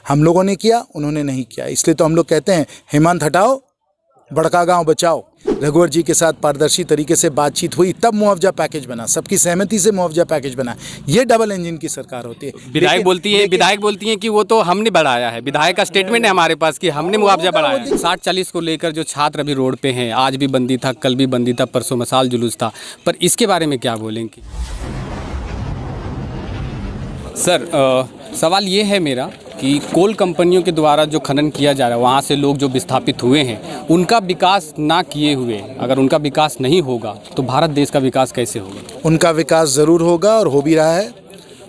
हम लोगों ने किया, उन्होंने नहीं किया। इसलिए तो हम लोग कहते हैं हेमंत हटाओ, बड़का गांव बचाओ। रघुवर जी के साथ पारदर्शी तरीके से बातचीत हुई, तब मुआवजा पैकेज बना, सबकी सहमति से मुआवजा पैकेज बना। ये डबल इंजन की सरकार होती है। विधायक बोलती हैं कि वो तो हमने बढ़ाया है। विधायक का स्टेटमेंट है हमारे पास कि हमने मुआवजा बढ़ाया है। 60-40 को लेकर जो छात्र अभी रोड पे हैं, आज भी बंदी था, कल भी बंदी था, परसों मसाल जुलूस था, पर इसके बारे में क्या बोलेंगे? सर सवाल ये है मेरा कि कोल कंपनियों के द्वारा जो खनन किया जा रहा है, वहाँ से लोग जो विस्थापित हुए हैं, उनका विकास ना किए हुए, अगर उनका विकास नहीं होगा तो भारत देश का विकास कैसे होगा? उनका विकास ज़रूर होगा और हो भी रहा है।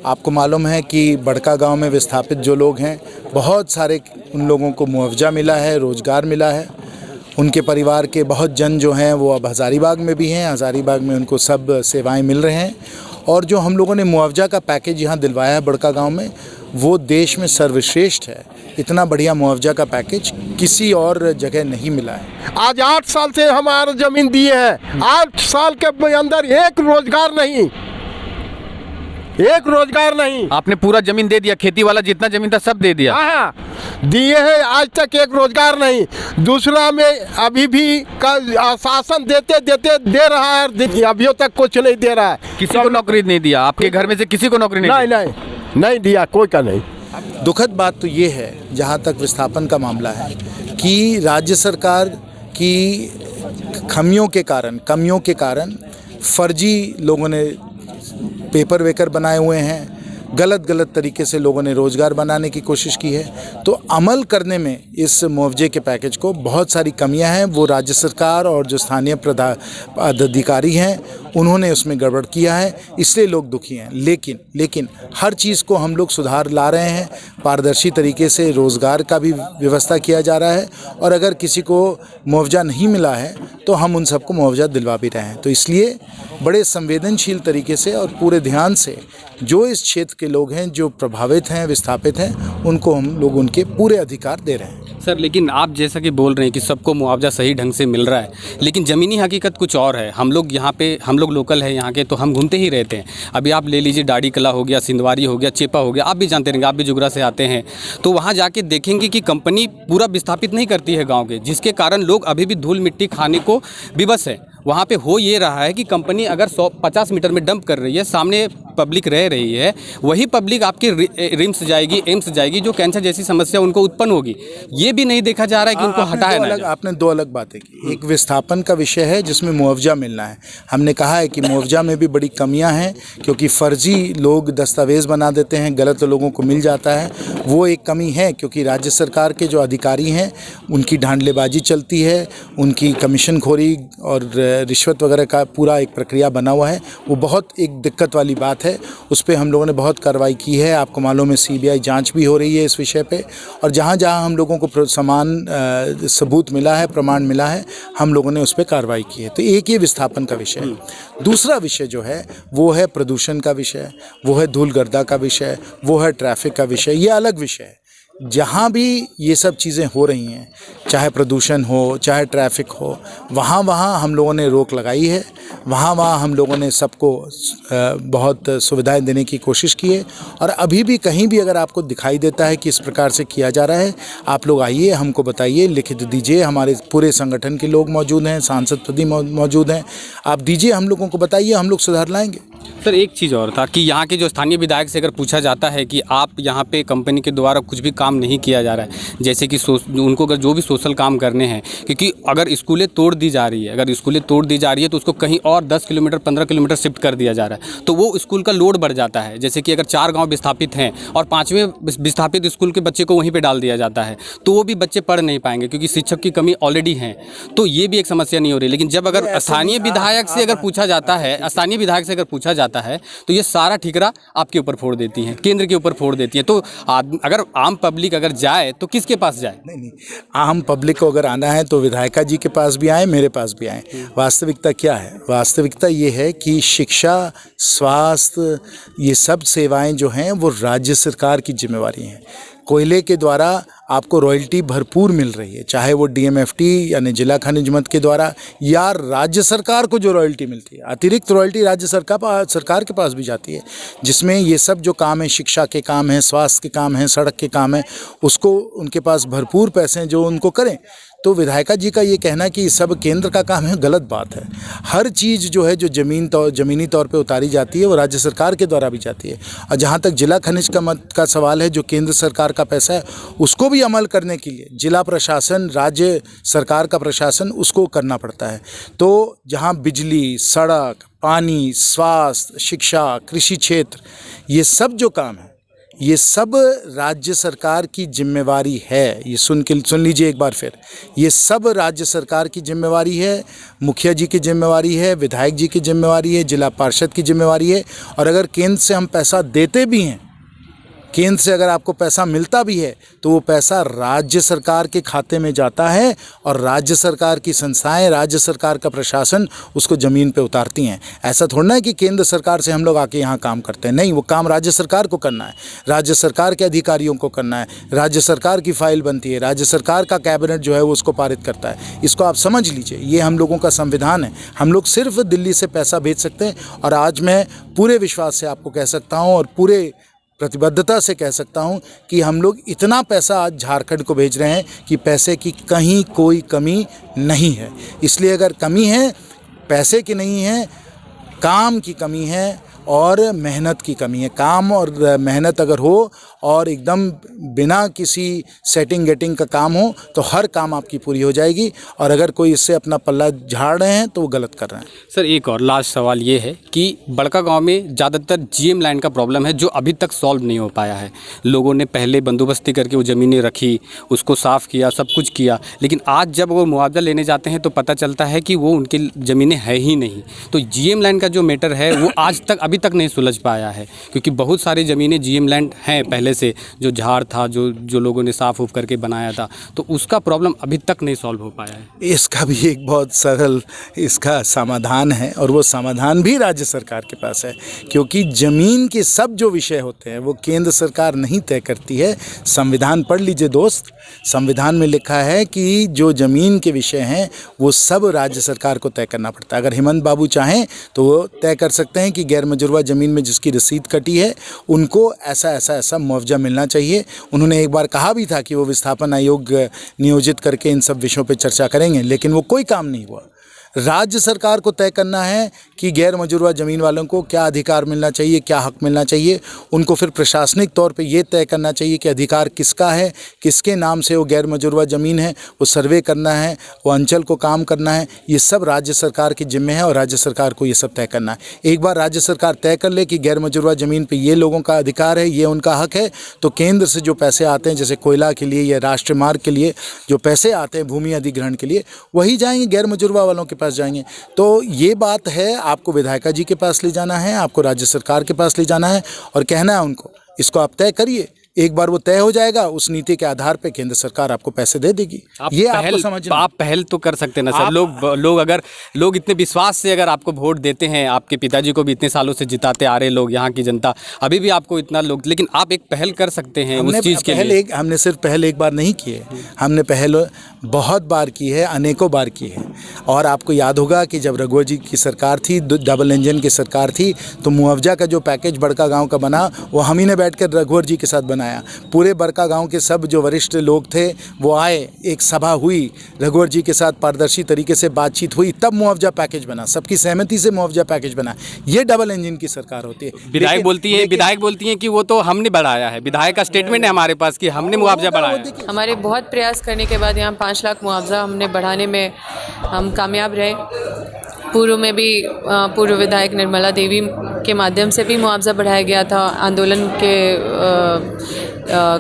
आपको मालूम है कि बड़का गांव में विस्थापित जो लोग हैं, बहुत सारे उन लोगों को मुआवजा मिला है, रोज़गार मिला है। उनके परिवार के बहुत जन जो हैं वो अब हज़ारीबाग में भी हैं, हज़ारीबाग में उनको सब सेवाएं मिल रहे हैं। और जो हम लोगों ने मुआवजा का पैकेज यहाँ दिलवाया है बड़का गांव में, वो देश में सर्वश्रेष्ठ है। इतना बढ़िया मुआवजा का पैकेज किसी और जगह नहीं मिला है। आज 8 साल से हमारा ज़मीन दिए हैं, 8 साल के अंदर एक रोजगार नहीं। आपने पूरा जमीन दे दिया, खेती वाला जितना जमीन था सब दे दिया। हाँ, दिए हैं, आज तक एक रोजगार नहीं। दूसरा में अभी भी आश्वासन देते दे रहा है, अभी तक कुछ नहीं दे रहा है। किसी को नौकरी नहीं दिया? आपके घर में से किसी को नौकरी नहीं दिया, कोई का नहीं। दुखद बात तो ये है, जहाँ तक विस्थापन का मामला है, कि राज्य सरकार की कमियों के कारण फर्जी लोगों ने पेपर वेकर बनाए हुए हैं, गलत तरीके से लोगों ने रोज़गार बनाने की कोशिश की है। तो अमल करने में इस मुआवजे के पैकेज को बहुत सारी कमियां हैं। वो राज्य सरकार और जो स्थानीय पदाधिकारी हैं, उन्होंने उसमें गड़बड़ किया है, इसलिए लोग दुखी हैं। लेकिन हर चीज़ को हम लोग सुधार ला रहे हैं। पारदर्शी तरीके से रोज़गार का भी व्यवस्था किया जा रहा है, और अगर किसी को मुआवजा नहीं मिला है तो हम उन सबको मुआवजा दिलवा भी रहे हैं। तो इसलिए बड़े संवेदनशील तरीके से और पूरे ध्यान से जो इस क्षेत्र के लोग हैं, जो प्रभावित हैं, विस्थापित हैं, उनको हम लोग उनके पूरे अधिकार दे रहे हैं। सर, लेकिन आप जैसा कि बोल रहे हैं कि सबको मुआवजा सही ढंग से मिल रहा है, लेकिन ज़मीनी हकीकत कुछ और है। हम लोग लोकल है यहाँ के, तो हम घूमते ही रहते हैं। अभी आप ले लीजिए, डाड़ी कला हो गया, सिंधवारी हो गया, चेपा हो गया, आप भी जानते रहेंगे, आप भी जुगरा से आते हैं, तो वहाँ जाके देखेंगे कि कंपनी पूरा विस्थापित नहीं करती है गाँव के, जिसके कारण लोग अभी भी धूल मिट्टी खाने को विवश है। वहाँ पे हो ये रहा है कि कंपनी अगर 150 मीटर में डंप कर रही है, सामने पब्लिक रह रही है, वही पब्लिक आपकी रिम्स जाएगी, एम्स जाएगी, जो कैंसर जैसी समस्या उनको उत्पन्न होगी। ये भी नहीं देखा जा रहा है कि उनको हटाया ना जाए। आपने दो अलग बातें की। एक विस्थापन का विषय है जिसमें मुआवजा मिलना है। हमने कहा है कि मुआवजा में भी बड़ी कमियां हैं, क्योंकि फर्जी लोग दस्तावेज़ बना देते हैं, गलत लोगों को मिल जाता है। वो एक कमी है, क्योंकि राज्य सरकार के जो अधिकारी हैं उनकी धांधलेबाजी चलती है, उनकी कमीशनखोरी और रिश्वत वगैरह का पूरा एक प्रक्रिया बना हुआ है। वो बहुत एक दिक्कत वाली बात है। उस पर हम लोगों ने बहुत कार्रवाई की है। आपको मालूम है, सीबीआई जांच भी हो रही है इस विषय पे, और जहाँ जहाँ हम लोगों को समान सबूत मिला है, प्रमाण मिला है, हम लोगों ने उस पर कार्रवाई की है। तो एक ये विस्थापन का विषय है। दूसरा विषय जो है वो है प्रदूषण का विषय, वो है धूल गर्दा का विषय, वो है ट्रैफिक का विषय। ये अलग विषय है। जहाँ भी ये सब चीज़ें हो रही हैं, चाहे प्रदूषण हो, चाहे ट्रैफिक हो, वहाँ हम लोगों ने रोक लगाई है। वहाँ हम लोगों ने सबको बहुत सुविधाएं देने की कोशिश की है। और अभी भी कहीं भी अगर आपको दिखाई देता है कि इस प्रकार से किया जा रहा है, आप लोग आइए, हमको बताइए, लिखित दीजिए। हमारे पूरे संगठन के लोग मौजूद हैं, सांसद प्रति मौजूद हैं। आप दीजिए, हम लोगों को बताइए, हम लोग सुधार लाएंगे। सर, एक चीज़ और था कि यहाँ के जो स्थानीय विधायक से अगर पूछा जाता है कि आप यहाँ पे कंपनी के द्वारा कुछ भी काम नहीं किया जा रहा है, जैसे कि उनको अगर जो भी सोशल काम करने हैं, क्योंकि अगर स्कूलें तोड़ दी जा रही है, तो उसको कहीं और 10 किलोमीटर 15 किलोमीटर शिफ्ट कर दिया जा रहा है, तो वो स्कूल का लोड बढ़ जाता है। जैसे कि अगर 4 गाँव विस्थापित हैं और 5वें विस्थापित स्कूल के बच्चे को वहीं पर डाल दिया जाता है, तो वो भी बच्चे पढ़ नहीं पाएंगे, क्योंकि शिक्षक की कमी ऑलरेडी है। तो ये भी एक समस्या नहीं हो रही। लेकिन जब अगर स्थानीय विधायक से अगर पूछा जाता है, तो ये सारा ठिकरा आपके ऊपर फोड़ देती हैं, केंद्र के ऊपर फोड़ देती है। तो अगर आम पब्लिक अगर जाए तो किसके पास जाए? नहीं, आम पब्लिक को अगर आना है तो विधायिका जी के पास भी आए, मेरे पास भी आए। वास्तविकता क्या है? वास्तविकता ये है कि शिक्षा, स्वास्थ्य, ये सब सेवाएं जो हैं वो राज्य सरकार की जिम्मेवारी हैं। कोयले के द्वारा आपको रॉयल्टी भरपूर मिल रही है, चाहे वो डीएमएफटी यानी जिला खनिज मद के द्वारा या राज्य सरकार को जो रॉयल्टी मिलती है। अतिरिक्त रॉयल्टी राज्य सरकार के पास भी जाती है, जिसमें ये सब जो काम है, शिक्षा के काम है, स्वास्थ्य के काम है, सड़क के काम है, उसको उनके पास भरपूर पैसे हैं जो उनको करें। तो विधायिका जी का ये कहना कि सब केंद्र का काम है, गलत बात है। हर चीज़ जो है जो ज़मीनी तौर पे उतारी जाती है वो राज्य सरकार के द्वारा भी जाती है। और जहाँ तक जिला खनिज का मद का सवाल है, जो केंद्र सरकार का पैसा है उसको भी अमल करने के लिए जिला प्रशासन, राज्य सरकार का प्रशासन उसको करना पड़ता है। तो जहाँ बिजली, सड़क, पानी, स्वास्थ्य, शिक्षा, कृषि क्षेत्र, ये सब जो काम है ये सब राज्य सरकार की जिम्मेवारी है। ये सुन लीजिए एक बार फिर, ये सब राज्य सरकार की जिम्मेवारी है, मुखिया जी की जिम्मेवारी है, विधायक जी की जिम्मेवारी है, जिला पार्षद की जिम्मेवारी है। और अगर केंद्र से हम पैसा देते भी हैं, केंद्र से अगर आपको पैसा मिलता भी है तो वो पैसा राज्य सरकार के खाते में जाता है और राज्य सरकार की संस्थाएं, राज्य सरकार का प्रशासन उसको ज़मीन पे उतारती हैं। ऐसा थोड़ा है कि केंद्र सरकार से हम लोग आके यहाँ काम करते हैं, नहीं, वो काम राज्य सरकार को करना है, राज्य सरकार के अधिकारियों को करना है, राज्य सरकार की फाइल बनती है, राज्य सरकार का कैबिनेट जो है वो उसको पारित करता है। इसको आप समझ लीजिए, ये हम लोगों का संविधान है। हम लोग सिर्फ दिल्ली से पैसा भेज सकते हैं। और आज मैं पूरे विश्वास से आपको कह सकता हूँ और पूरे प्रतिबद्धता से कह सकता हूं कि हम लोग इतना पैसा आज झारखंड को भेज रहे हैं कि पैसे की कहीं कोई कमी नहीं है। इसलिए अगर कमी है, पैसे की नहीं है, काम की कमी है और मेहनत की कमी है। काम और मेहनत अगर हो और एकदम बिना किसी सेटिंग गेटिंग का काम हो तो हर काम आपकी पूरी हो जाएगी। और अगर कोई इससे अपना पल्ला झाड़ रहे हैं तो वो गलत कर रहे हैं। सर, एक और लास्ट सवाल ये है कि बड़का गांव में ज़्यादातर जीएम लैंड का प्रॉब्लम है जो अभी तक सॉल्व नहीं हो पाया है। लोगों ने पहले बंदोबस्ती करके वो ज़मीनें रखी, उसको साफ़ किया, सब कुछ किया, लेकिन आज जब वो मुआवजा लेने जाते हैं तो पता चलता है कि वो उनकी ज़मीनें है ही नहीं। तो जीएम लैंड का जो मैटर है वो आज तक अभी तक नहीं सुलझ पाया है, क्योंकि बहुत सारी ज़मीनें जीएम लैंड हैं पहले से, जो झाड़ था, जो लोगों ने साफ उफ करके बनाया था, तो उसका प्रॉब्लम अभी तक नहीं सॉल्व हो पाया है। इसका भी एक बहुत सरल इसका समाधान है और वो समाधान भी राज्य सरकार के पास है, क्योंकि ज़मीन के सब जो विषय होते हैं वो केंद्र सरकार नहीं तय करती है। संविधान पढ़ लीजिए दोस्त, संविधान में लिखा है कि जो ज़मीन के विषय हैं वो सब राज्य सरकार को तय करना पड़ता है। अगर हेमंत बाबू चाहें तो वो तय कर सकते हैं कि गैर मजुरवा ज़मीन में जिसकी रसीद कटी है उनको ऐसा मुआवजा मिलना चाहिए। उन्होंने एक बार कहा भी था कि वो विस्थापन आयोग नियोजित करके इन सब विषयों पे चर्चा करेंगे, लेकिन वो कोई काम नहीं हुआ। राज्य सरकार को तय करना है कि गैर मजुरवा ज़मीन वालों को क्या अधिकार मिलना चाहिए, क्या हक मिलना चाहिए। उनको फिर प्रशासनिक तौर पे ये तय करना चाहिए कि अधिकार किसका है, किसके नाम से वो गैर मजुरवा ज़मीन है, वो सर्वे करना है, वो अंचल को काम करना है। ये सब राज्य सरकार के जिम्मे है और राज्य सरकार को ये सब तय करना है। एक बार राज्य सरकार तय कर ले कि गैर मजुरवा ज़मीन पर ये लोगों का अधिकार है, ये उनका हक है, तो केंद्र से जो पैसे आते हैं, जैसे कोयला के लिए या राष्ट्रीय मार्ग के लिए जो पैसे आते हैं भूमि अधिग्रहण के लिए, वही जाएंगे गैर मजुरवा वालों के पास जाएंगे। तो ये बात है, आपको विधायिका जी के पास ले जाना है, आपको राज्य सरकार के पास ले जाना है और कहना है उनको इसको आप तय करिए। एक बार वो तय हो जाएगा, उस नीति के आधार पे केंद्र सरकार आपको पैसे दे देगी। ये आपको समझना, आप पहल तो कर सकते हैं ना सर। लोग अगर लोग इतने विश्वास से अगर आपको वोट देते हैं, आपके पिताजी को भी इतने सालों से जिताते आ रहे लोग, यहाँ की जनता अभी भी आपको इतना लोग, लेकिन आप एक पहल कर सकते हैं उस चीज़ के लिए। हमने सिर्फ पहल एक बार नहीं की है, हमने पहल बहुत बार की है, अनेकों बार की है। और आपको याद होगा कि जब रघुवर जी की सरकार थी, डबल इंजन की सरकार थी, तो मुआवजा का जो पैकेज बड़का गाँव का बना वो हम ही ने बैठ कर रघुवर जी के साथ बनाया। पूरे बड़का गांव के सब जो वरिष्ठ लोग थे वो आए, एक सभा हुई, रघुवर जी के साथ पारदर्शी तरीके से बातचीत हुई, तब मुआवजा पैकेज बना, सबकी सहमति से मुआवजा पैकेज बना। ये डबल इंजन की सरकार होती है। विधायक बोलती है कि वो तो हमने बढ़ाया है, विधायक का स्टेटमेंट है हमारे पास कि हमने मुआवजा बढ़ाया। हमारे बहुत प्रयास करने के बाद यहाँ 5 लाख मुआवजा हमने बढ़ाने में हम कामयाब रहे। पूर्व में भी पूर्व विधायक निर्मला देवी के माध्यम से भी मुआवजा बढ़ाया गया था। आंदोलन के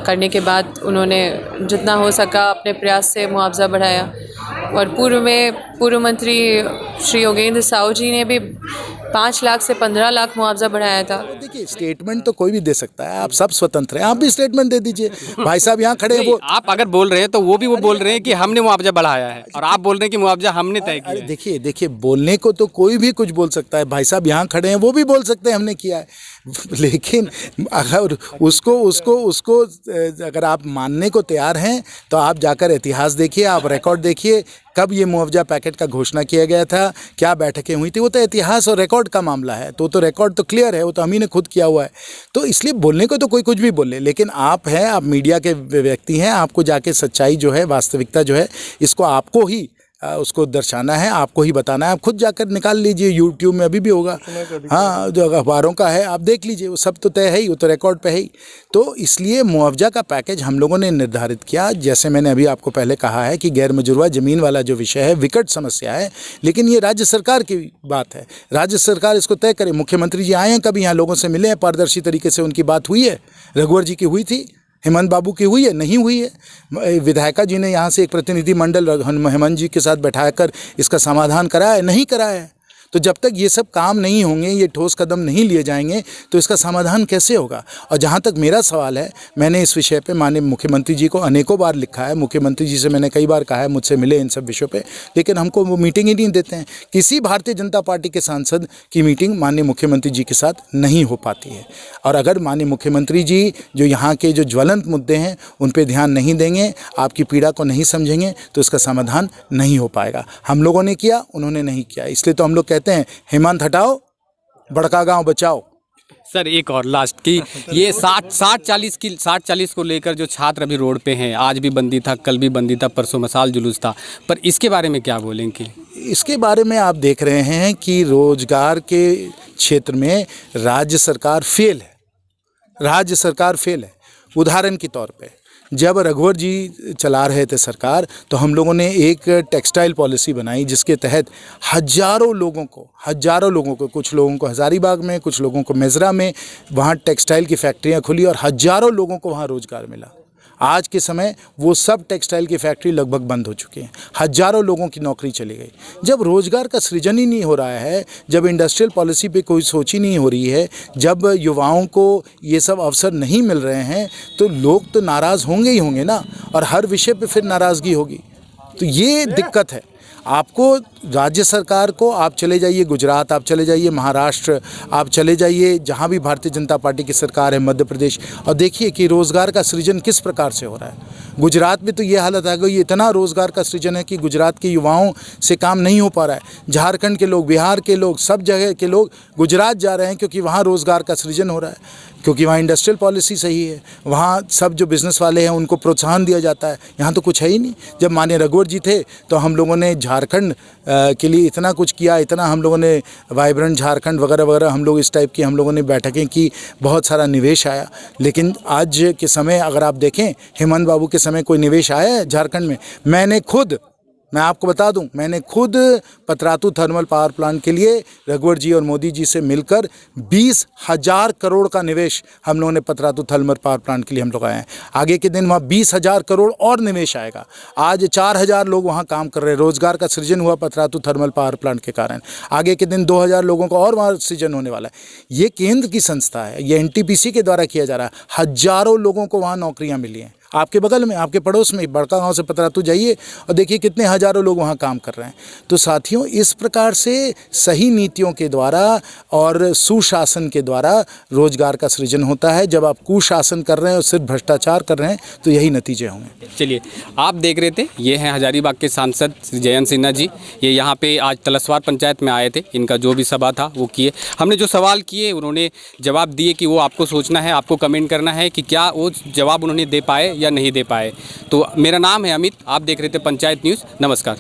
करने के बाद उन्होंने जितना हो सका अपने प्रयास से मुआवजा बढ़ाया। और पूर्व में पूर्व मंत्री श्री योगेंद्र साहू जी ने भी 5 लाख से 15 लाख मुआवजा बढ़ाया था। देखिए, स्टेटमेंट तो कोई भी दे सकता है, आप सब स्वतंत्र हैं, आप भी स्टेटमेंट दे दीजिए। भाई साहब यहाँ खड़े हैं, वो आप अगर बोल रहे हैं तो वो भी वो बोल रहे हैं कि हमने मुआवजा बढ़ाया है, और आप बोल रहे हैं कि मुआवजा हमने तय किया अरे है। देखिए, बोलने को तो कोई भी कुछ बोल सकता है। भाई साहब यहाँ खड़े हैं, वो भी बोल सकते हैं हमने किया है। लेकिन अगर उसको अगर आप मानने को तैयार हैं तो आप जाकर इतिहास देखिए, आप रिकॉर्ड देखिए, कब ये मुआवजा पैकेट का घोषणा किया गया था, क्या बैठकें हुई थी। वो तो इतिहास और रिकॉर्ड का मामला है, तो रिकॉर्ड तो क्लियर है, वो तो हम ही ने खुद किया हुआ है। तो इसलिए बोलने को तो कोई कुछ भी बोले, लेकिन आप हैं, आप मीडिया के व्यक्ति हैं, आपको जाके सच्चाई जो है, वास्तविकता जो है, इसको आपको ही उसको दर्शाना है, आपको ही बताना है। आप खुद जाकर निकाल लीजिए, यूट्यूब में अभी भी होगा, हाँ, जो अखबारों का है आप देख लीजिए, वो सब तो तय है ही, वो तो रिकॉर्ड पे है ही। तो इसलिए मुआवजा का पैकेज हम लोगों ने निर्धारित किया। जैसे मैंने अभी आपको पहले कहा है कि गैर मजुरवा ज़मीन वाला जो विषय है विकट समस्या है, लेकिन ये राज्य सरकार की बात है, राज्य सरकार इसको तय करे। मुख्यमंत्री जी आए हैं, कभी यहाँ लोगों से मिले हैं, पारदर्शी तरीके से उनकी बात हुई है? रघुवर जी की हुई थी, हेमंत बाबू की हुई है? नहीं हुई है। विधायिका जी ने यहाँ से एक प्रतिनिधि मंडल हेमंत जी के साथ बैठाकर इसका समाधान कराया है? नहीं कराया है। तो जब तक ये सब काम नहीं होंगे, ये ठोस कदम नहीं लिए जाएंगे, तो इसका समाधान कैसे होगा? और जहाँ तक मेरा सवाल है, मैंने इस विषय पे माननीय मुख्यमंत्री जी को अनेकों बार लिखा है, मुख्यमंत्री जी से मैंने कई बार कहा है मुझसे मिले इन सब विषयों पे, लेकिन हमको वो मीटिंग ही नहीं देते हैं। किसी भारतीय जनता पार्टी के सांसद की मीटिंग माननीय मुख्यमंत्री जी के साथ नहीं हो पाती है। और अगर माननीय मुख्यमंत्री जी जो यहाँ के जो ज्वलंत मुद्दे हैं उन पर ध्यान नहीं देंगे, आपकी पीड़ा को नहीं समझेंगे, तो इसका समाधान नहीं हो पाएगा। हम लोगों ने किया, उन्होंने नहीं किया, इसलिए तो हम लोग कहते हैं हेमंत हटाओ, बड़का गांव बचाओ। सर एक और लास्ट की, ये 60-40 को लेकर जो छात्र अभी रोड पे हैं, आज भी बंदी था, कल भी बंदी था, परसों मसाल जुलूस था, पर इसके बारे में क्या बोलेंगे? इसके बारे में आप देख रहे हैं कि रोजगार के क्षेत्र में राज्य सरकार फेल है, राज्य सरकार फेल है। उदाहरण के तौर पे जब रघुवर जी चला रहे थे सरकार, तो हम लोगों ने एक टेक्सटाइल पॉलिसी बनाई जिसके तहत हजारों लोगों को, कुछ लोगों को हज़ारीबाग में, कुछ लोगों को मेज़रा में, वहाँ टेक्सटाइल की फैक्ट्रियाँ खुली और हजारों लोगों को वहाँ रोज़गार मिला। आज के समय वो सब टेक्सटाइल की फैक्ट्री लगभग बंद हो चुकी हैं, हजारों लोगों की नौकरी चली गई। जब रोज़गार का सृजन ही नहीं हो रहा है, जब इंडस्ट्रियल पॉलिसी पे कोई सोच ही नहीं हो रही है, जब युवाओं को ये सब अवसर नहीं मिल रहे हैं, तो लोग तो नाराज़ होंगे ही होंगे ना, और हर विषय पे फिर नाराज़गी होगी। तो ये दिक्कत है। आपको राज्य सरकार को, आप चले जाइए गुजरात, आप चले जाइए महाराष्ट्र, आप चले जाइए जहाँ भी भारतीय जनता पार्टी की सरकार है, मध्य प्रदेश, और देखिए कि रोज़गार का सृजन किस प्रकार से हो रहा है। गुजरात में तो ये हालत आ गई, इतना रोज़गार का सृजन है कि गुजरात के युवाओं से काम नहीं हो पा रहा है। झारखंड के लोग, बिहार के लोग, सब जगह के लोग गुजरात जा रहे हैं, क्योंकि वहाँ रोज़गार का सृजन हो रहा है, क्योंकि वहाँ इंडस्ट्रियल पॉलिसी सही है, वहाँ सब जो बिज़नेस वाले हैं उनको प्रोत्साहन दिया जाता है। यहाँ तो कुछ है ही नहीं। जब माननीय रघुवर जी थे तो हम लोगों ने झारखंड के लिए इतना कुछ किया, इतना हम लोगों ने वाइब्रेंट झारखंड वगैरह वगैरह, हम लोग इस टाइप की हम लोगों ने बैठकें की, बहुत सारा निवेश आया। लेकिन आज के समय अगर आप देखें, हेमंत बाबू के समय कोई निवेश आया है झारखंड में? मैं आपको बता दूं, मैंने खुद पतरातू थर्मल पावर प्लांट के लिए रघुवर जी और मोदी जी से मिलकर 20,000 करोड़ का निवेश हम लोगों ने पतरातू थर्मल पावर प्लांट के लिए हम लोग आए हैं। आगे के दिन वहाँ 20,000 करोड़ और निवेश आएगा। आज 4,000 लोग वहाँ काम कर रहे हैं, रोजगार का सृजन हुआ पतरातू थर्मल पावर प्लांट के कारण। आगे के दिन 2,000 लोगों का और वहाँ सृजन होने वाला है। ये केंद्र की संस्था है, ये NTPC के द्वारा किया जा रहा है। हजारों लोगों को वहाँ नौकरियाँ मिली हैं। आपके बगल में, आपके पड़ोस में बड़का गांव से पतरातू जाइए और देखिए कितने हजारों लोग वहाँ काम कर रहे हैं। तो साथियों, इस प्रकार से सही नीतियों के द्वारा और सुशासन के द्वारा रोजगार का सृजन होता है। जब आप कुशासन कर रहे हैं और सिर्फ भ्रष्टाचार कर रहे हैं तो यही नतीजे होंगे। चलिए, आप देख रहे थे, ये हैं हजारीबाग के सांसद जयंत सिन्हा जी। ये यहाँ पे आज तलस्वार पंचायत में आए थे, इनका जो भी सभा था वो किए। हमने जो सवाल किए उन्होंने जवाब दिए कि वो आपको सोचना है, आपको कमेंट करना है कि क्या वो जवाब उन्होंने दे पाए या नहीं दे पाए। तो मेरा नाम है अमित, आप देख रहे थे पंचायत न्यूज़। नमस्कार।